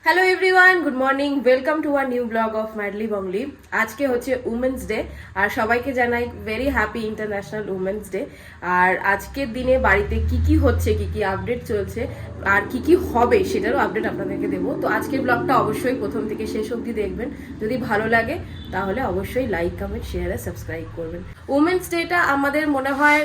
Hello everyone, good morning, welcome to our new blog of madly Bongly. আজকে হচ্ছে women's day আর সবাইকে জানাই very happy international women's day. আর আজকের দিনে বাড়িতে কি কি হচ্ছে, কি কি আপডেট চলছে আর কি কি হবে সেটারও আপডেট আপনাদেরকে দেবো। তো আজকের ব্লগটা অবশ্যই প্রথম থেকে শেষ অবধি দেখবেন। যদি ভালো লাগে তাহলে অবশ্যই লাইক, কমেন্ট, শেয়ার আর সাবস্ক্রাইব করবেন। উমেন্স ডেটা আমাদের মনে হয়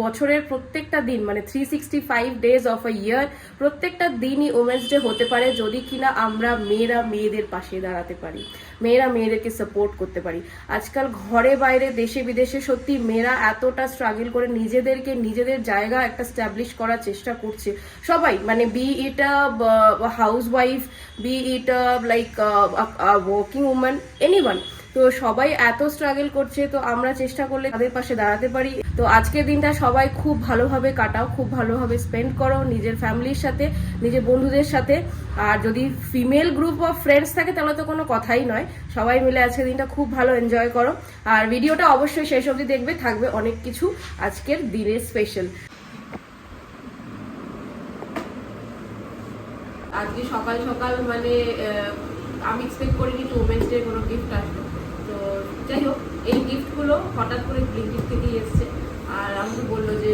বছরের প্রত্যেকটা দিন, মানে 365 ডেজ অফ আ ইয়ার, প্রত্যেকটা দিনই উমেন্স ডে হতে পারে যদি কিনা আমরা মেয়েরা মেয়েদের পাশে দাঁড়াতে পারি, মেয়েরা মেয়েদেরকে সাপোর্ট করতে পারি। আজকাল ঘরে বাইরে দেশে বিদেশে সত্যি মেয়েরা এতটা স্ট্রাগল করে নিজেদেরকে নিজেদের জায়গা একটা স্ট্যাবলিশ করার চেষ্টা করছে সবাই, মানে be it housewife, be it like working woman, anyone. তো সবাই এত স্ট্রাগল করছে, তো আমরা চেষ্টা করলে তাদের পাশে দাঁড়াতে পারি। তো আজকের দিনটা সবাই খুব ভালোভাবে কাটাও, খুব ভালোভাবে স্পেন্ড করো নিজের ফ্যামিলির সাথে, নিজের বন্ধুদের সাথে। আর যদি ফিমেল গ্রুপ অফ ফ্রেন্ডস থাকে তাহলে তো কোনো কথাই নয়, সবাই মিলে আজকের দিনটা খুব ভালো এনজয় করো। আর ভিডিওটা অবশ্যই শেষ অবধি দেখবে, থাকবে অনেক কিছু আজকের দিনের স্পেশাল। আজকে সকাল সকাল মানে আমি এক্সপেক্ট করিনি তো উমেন্স ডে কোনো গিফট আসবে। তো যাই হোক, এই গিফটগুলো হঠাৎ করে ব্লিঙ্কিট থেকেই এসছে আর আমাকে বললো যে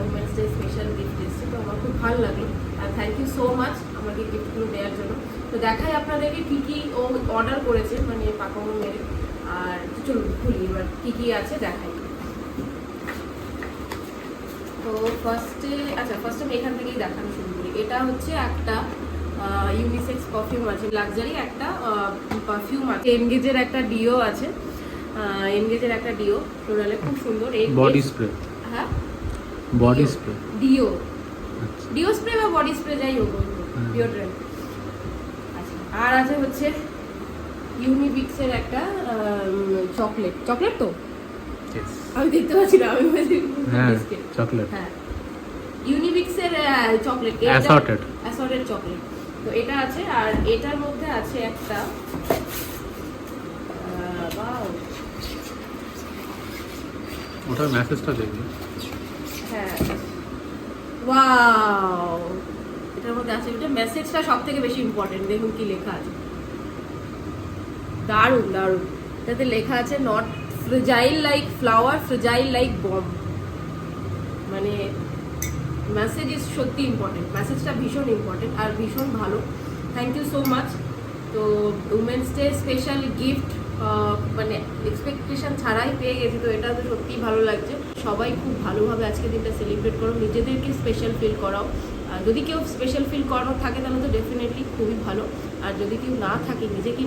উমেন্স ডে স্পেশাল গিফট এসছে। তো আমার খুব ভালো লাগলো আর থ্যাংক ইউ সো মাচ আমাকে গিফটগুলো দেওয়ার জন্য। তো দেখাই আপনাদেরকে কী কী ও অর্ডার করেছে, মানে পাকানো মেরে। আর চলুন খুলি এবার কী কী আছে দেখাই। তো ফার্স্টে আমি এখান থেকেই দেখানো শুরু করি। এটা হচ্ছে একটা ইউনিসেক্স পারফিউম আছে, লাক্সারি একটা পারফিউম আছে। এনগেজের একটা ডিও আছে, এনগেজের একটা ডিও ফ্লোরালে, খুব সুন্দর। এই বডি স্প্রে, হ্যাঁ বডি স্প্রে, ডিও স্প্রে বা বডি স্প্রে যাই হোক, ডিওড্রেন্ট। আচ্ছা, আর আছে হচ্ছে ইউনিবিক্সের একটা চকলেট তো আমি দেখতে পাচ্ছি না, আমি চকলেট, হ্যাঁ ইউনিবিক্সের চকলেট, অ্যাসর্টেড চকলেট। তো এটা আছে। আর এটার মধ্যে আছে একটা ওটার মেসেজটা দেখবি। হ্যাঁ ওয়াও, এটার মধ্যে আছে, এটা মেসেজটা সবথেকে বেশি ইম্পর্টেন্ট। দেখুন কি লেখা আছে, দারুণ দারুণ। এটাতে লেখা আছে not fragile like flower, fragile like bomb. মানে মেসেজ ইজ সত্যি ইম্পর্টেন্ট, মেসেজটা ভীষণ ইম্পর্টেন্ট আর ভীষণ ভালো। Thank you so much. তো উমেন্স ডে স্পেশাল গিফট মানে এক্সপেকটেশন ছাড়াই পেয়ে গেছি, তো এটা তো সত্যিই ভালো লাগছে। সবাই খুব ভালোভাবে আজকে দিনটা সেলিব্রেট করো, নিজেদেরকে স্পেশাল ফিল করাও। আর যদি কেউ স্পেশাল ফিল করানো থাকে তাহলে তো ডেফিনেটলি খুবই ভালো। আর যদি কেউ না থাকে,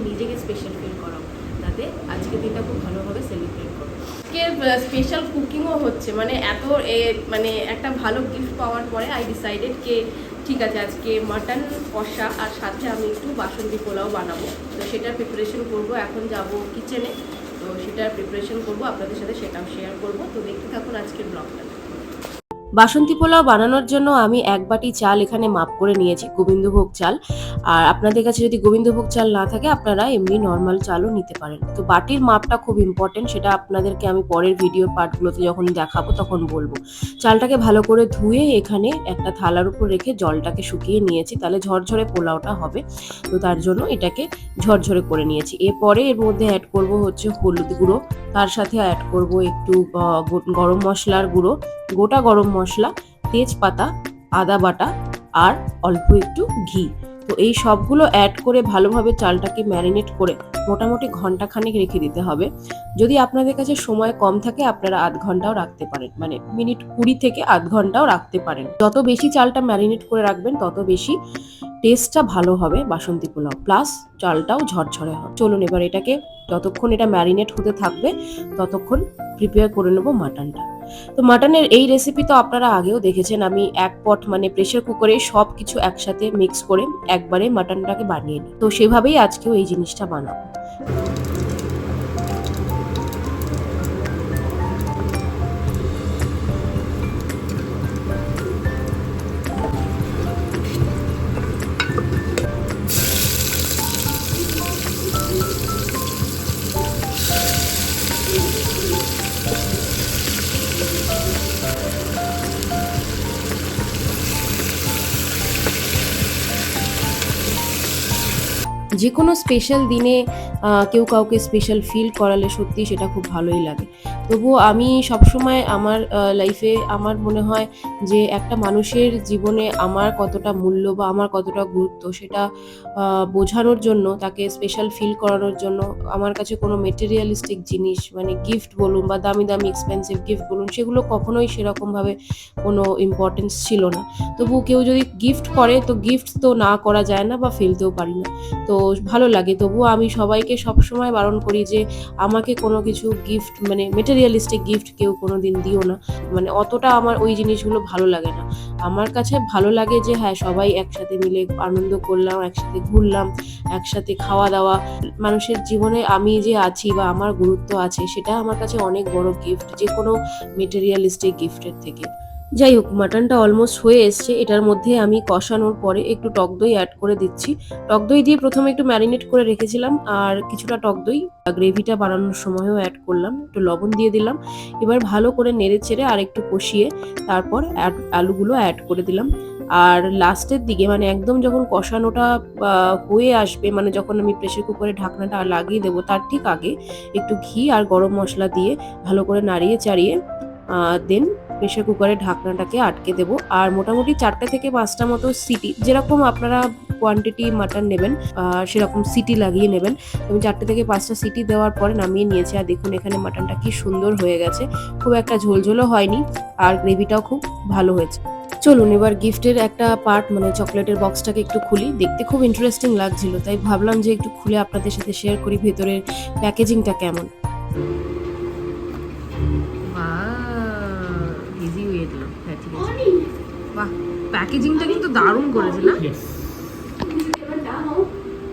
নিজেকে স্পেশাল ফিল করাও, যাতে আজকের দিনটা খুব ভালোভাবে সেলিব্রেট করো। আজকে স্পেশাল কুকিংও হচ্ছে, মানে এত মানে একটা ভালো গিফট পাওয়ার পরে আই ডিসাইডেড কে ঠিক আছে আজকে মাটন কষা আর সাথে আমি একটু বাসন্তী পোলাও বানাবো। তো সেটার প্রিপারেশন করবো, এখন যাব কিচেনে। তো সেটার প্রিপারেশন করবো, আপনাদের সাথে সেটাও শেয়ার করবো। তো দেখতে থাকুন আজকের ব্লগটা। বাসন্তী পোলাও বানানোর জন্য আমি 1 বাটি চাল এখানে মাপ করে নিয়েছি, গোবিন্দভোগ চাল। আর আপনাদের কাছে যদি গোবিন্দভোগ চাল না থাকে আপনারা এমনি নর্মাল চালও নিতে পারেন। তো বাটির মাপটা খুব ইম্পর্টেন্ট, সেটা আপনাদেরকে আমি পরের ভিডিও পার্টগুলোতে যখন দেখাবো তখন বলবো। চালটাকে ভালো করে ধুয়ে এখানে একটা থালার উপর রেখে জলটাকে শুকিয়ে নিয়েছি, তাহলে ঝরঝরে পোলাওটা হবে। তো তার জন্য এটাকে ঝরঝরে করে নিয়েছি। এরপরে এর মধ্যে অ্যাড করব হচ্ছে হলুদ গুঁড়ো, তার সাথে অ্যাড করব একটু গরম মশলার গুঁড়ো, গোটা গরম মশলা, তেজপাতা, আদা বাটা আর অল্প একটু ঘি। তো এই সবগুলো অ্যাড করে ভালোভাবে চালটাকে ম্যারিনেট করে মোটামুটি ঘন্টাখানেক রেখে দিতে হবে। যদি আপনাদের কাছে সময় কম থাকে আপনারা আধ ঘন্টাও রাখতে পারেন, মানে মিনিট 20 থেকে আধ ঘন্টাও রাখতে পারেন। যত বেশি চালটা ম্যারিনেট করে রাখবেন তত বেশি টেস্টটা ভালো হবে বাসন্তী পোলাও, প্লাস চালটাও ঝরঝরে হবে। চলুন এবার এটাকে যতক্ষণ এটা ম্যারিনেট হতে থাকবে ততক্ষণ প্রিপেয়ার করে নেবো মাটনটা। তো মাটনের এই রেসিপি তো আপনারা আগেও দেখেছেন, আমি এক পট মানে প্রেসার কুকারে সব কিছু একসাথে মিক্স করে একবারে মাটনটাকে বানিয়ে নিই। তো সেভাবেই আজকেও এই জিনিসটা বানাবো। যে কোনো স্পেশাল দিনে কেউ কাউকে স্পেশাল ফিল করালে সত্যি সেটা খুব ভালোই লাগে। তবুও আমি সবসময় আমার লাইফে আমার মনে হয় যে একটা মানুষের জীবনে আমার কতটা মূল্য বা আমার কতটা গুরুত্ব সেটা বোঝানোর জন্য, তাকে স্পেশাল ফিল করানোর জন্য আমার কাছে কোনো মেটেরিয়ালিস্টিক জিনিস মানে গিফট বলুন বা দামি দামি এক্সপেন্সিভ গিফট বলুন, সেগুলো কখনোই সেরকমভাবে কোনো ইম্পর্টেন্স ছিল না। তবু কেউ যদি গিফট করে তো গিফট তো না করা যায় না বা ফেলতেও পারি না, তো ভালো লাগে। তবুও আমি সবাইকে সবসময় বারণ করি যে আমাকে কোনো কিছু গিফট মানে মেটেরিয়ালিস্টিক গিফট কেউ কোনো দিন দিও না, মানে অতটা আমার ওই জিনিসগুলো ভালো লাগে না। আমার কাছে ভালো লাগে যে হ্যাঁ সবাই একসাথে মিলে আনন্দ করলাম, একসাথে ঘুরলাম, একসাথে খাওয়া দাওয়া। মানুষের জীবনে আমি যে আছি বা আমার গুরুত্ব আছে সেটা আমার কাছে অনেক বড় গিফট যে কোনো মেটেরিয়ালিস্টিক গিফটের থেকে। যাই হোক, মাটনটা অলমোস্ট হয়ে এসছে। এটার মধ্যে আমি কষানোর পরে একটু টক দই অ্যাড করে দিচ্ছি। টক দই দিয়ে প্রথমে একটু ম্যারিনেট করে রেখেছিলাম, আর কিছুটা টক দই গ্রেভিটা বানানোর সময়ও অ্যাড করলাম, একটু লবণ দিয়ে দিলাম। এবার ভালো করে নেড়ে চেড়ে আর একটু কষিয়ে তারপর আলুগুলো অ্যাড করে দিলাম। আর লাস্টের দিকে মানে একদম যখন কষানোটা হয়ে আসবে, মানে যখন আমি প্রেসার কুকারে ঢাকনাটা লাগিয়ে দেবো তার ঠিক আগে একটু ঘি আর গরম মশলা দিয়ে ভালো করে নাড়িয়ে চাড়িয়ে দেন প্রেসার কুকারের ঢাকনাটাকে আটকে দেবো। আর মোটামুটি 4টে থেকে 5টা মতো সিটি, যেরকম আপনারা কোয়ান্টিটি মাটন নেবেন সেরকম সিটি লাগিয়ে নেবেন। আমি 4টে থেকে 5টা সিটি দেওয়ার পরে নামিয়ে নিয়েছি। আর দেখুন এখানে মাটনটা কি সুন্দর হয়ে গেছে, খুব একটা ঝোলঝোলও হয়নি আর গ্রেভিটাও খুব ভালো হয়েছে। চলুন এবার গিফটের একটা পার্ট মানে চকলেটের বক্সটাকে একটু খুলি। দেখতে খুব ইন্টারেস্টিং লাগছিল, তাই ভাবলাম যে একটু খুলে আপনাদের সাথে শেয়ার করি ভেতরের প্যাকেজিংটা কেমন। ইজি হয়ে দিল, হ্যাঁ ঠিক আছে। বাহ, প্যাকেজিংটা কিন্তু দারুণ করেছে না?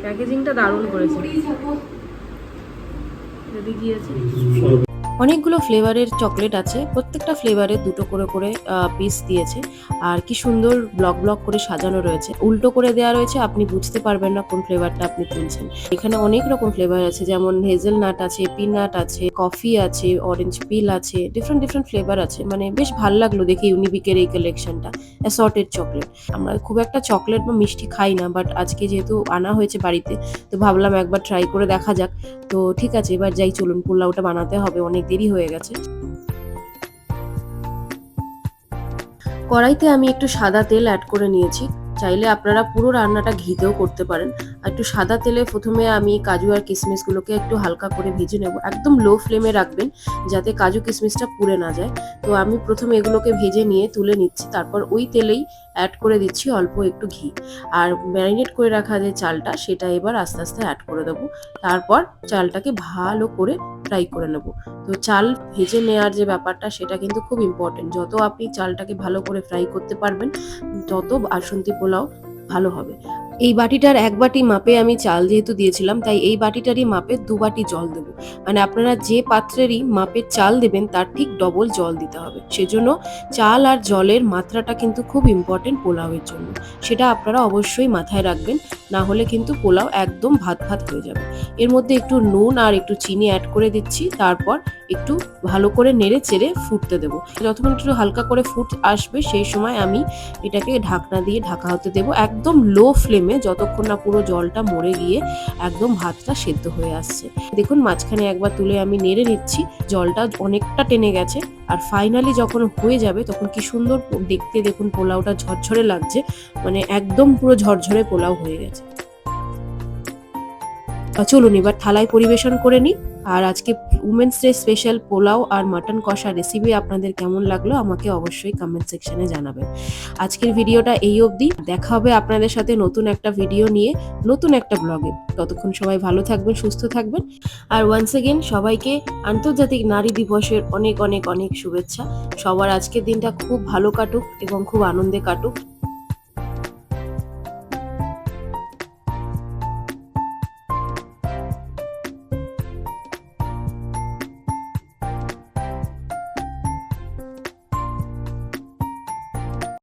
প্যাকেজিংটা দারুণ করেছে। যদি কি আছে, অনেকগুলো ফ্লেভারের চকলেট আছে, প্রত্যেকটা ফ্লেভারে 2টো করে করে পিস দিয়েছে। আর কি সুন্দর ব্লক ব্লক করে সাজানো রয়েছে, উল্টো করে দেওয়া রয়েছে, আপনি বুঝতে পারবেন না কোন ফ্লেভারটা আপনি তুলছেন। এখানে অনেক রকম ফ্লেভার আছে, যেমন হেজেলনাট আছে, পিনাট আছে, কফি আছে, অরেঞ্জ পিল আছে, ডিফারেন্ট ডিফারেন্ট ফ্লেভার আছে। মানে বেশ ভালো লাগলো দেখে ইউনিবিকের এই কালেকশনটা, অ্যাসর্টেড চকলেট। আমরা খুব একটা চকলেট বা মিষ্টি খাই না, বাট আজকে যেহেতু আনা হয়েছে বাড়িতে তো ভাবলাম একবার ট্রাই করে দেখা যাক। তো ঠিক আছে, এবার যাই, চলুন পোলাওটা বানাতে হবে, অনেক দেরি হয়ে গেছে। কড়াইতে আমি একটু সাদা তেল অ্যাড করে নিয়েছি, চাইলে আপনারা পুরো রান্নাটা ঘিতেও করতে পারেন। আর একটু সাদা তেলে প্রথমে আমি কাজু আর কিশমিশগুলোকে একটু হালকা করে ভেজে নেব, একদম লো ফ্লেমে রাখবেন যাতে কাজু কিশমিশটা পুড়ে না যায়। তো আমি প্রথমে এগুলোকে ভেজে নিয়ে তুলে নিচ্ছি, তারপর ওই তেলেই অ্যাড করে দিচ্ছি অল্প একটু ঘি। আর ম্যারিনেট করে রাখা যে চালটা সেটা এবার আস্তে আস্তে অ্যাড করে দেবো। তারপর চালটাকে ভালো করে ফ্রাই করে নেব। তো চাল ভেজে নেওয়ার যে ব্যাপারটা সেটা কিন্তু খুব ইম্পর্টেন্ট, যত আপনি চালটাকে ভালো করে ফ্রাই করতে পারবেন তত বাসন্তী পোলাও ভালো হবে। এই বাটিটার 1 বাটি মাপে আমি চাল যেহেতু দিয়েছিলাম, তাই এই বাটিটারই মাপে 2 বাটি জল দেবো। মানে আপনারা যে পাত্রেরই মাপের চাল দেবেন তার ঠিক ডবল জল দিতে হবে। সেজন্য চাল আর জলের মাত্রাটা কিন্তু খুব ইম্পর্টেন্ট পোলাওয়ের জন্য, সেটা আপনারা অবশ্যই মাথায় রাখবেন, না হলে কিন্তু পোলাও একদম ভাত ভাত হয়ে যাবে। এর মধ্যে একটু নুন আর একটু চিনি অ্যাড করে দিচ্ছি, তারপর একটু ভালো করে নেড়ে চেড়ে ফুটতে দেবো। যতক্ষণ একটু হালকা করে ফুট আসবে সেই সময় আমি এটাকে ঢাকনা দিয়ে ঢাকা হতে দেবো একদম লো ফ্লেমে, যতক্ষণ না পুরো জলটা মরে গিয়ে একদম ভাতটা সেদ্ধ হয়ে আসছে। দেখুন মাঝখানে একবার তুলে আমি নেড়ে নিচ্ছি, জলটা অনেকটা টেনে গেছে। আর ফাইনালি যখন হয়ে যাবে তখন কি সুন্দর দেখতে, দেখুন পোলাওটা ঝরঝরে লাগছে, মানে একদম পুরো ঝরঝরে পোলাও হয়ে গেছে। চলুন এবার থালায় পরিবেশন করে নিই। আর আজকে উমেন্স ডে স্পেশাল পোলাও আর মাটন কষা রেসিপি আপনাদের কেমন লাগলো আমাকে অবশ্যই কমেন্ট সেকশনে জানাবেন। আজকের ভিডিওটা এই অবধি, দেখা হবে আপনাদের সাথে নতুন একটা ভিডিও নিয়ে, নতুন একটা ব্লগে। ততক্ষণ সবাই ভালো থাকবেন, সুস্থ থাকবেন। আর ওয়ান্স এগেন সবাইকে আন্তর্জাতিক নারী দিবসের অনেক অনেক অনেক শুভেচ্ছা। সবার আজকের দিনটা খুব ভালো কাটুক এবং খুব আনন্দে কাটুক।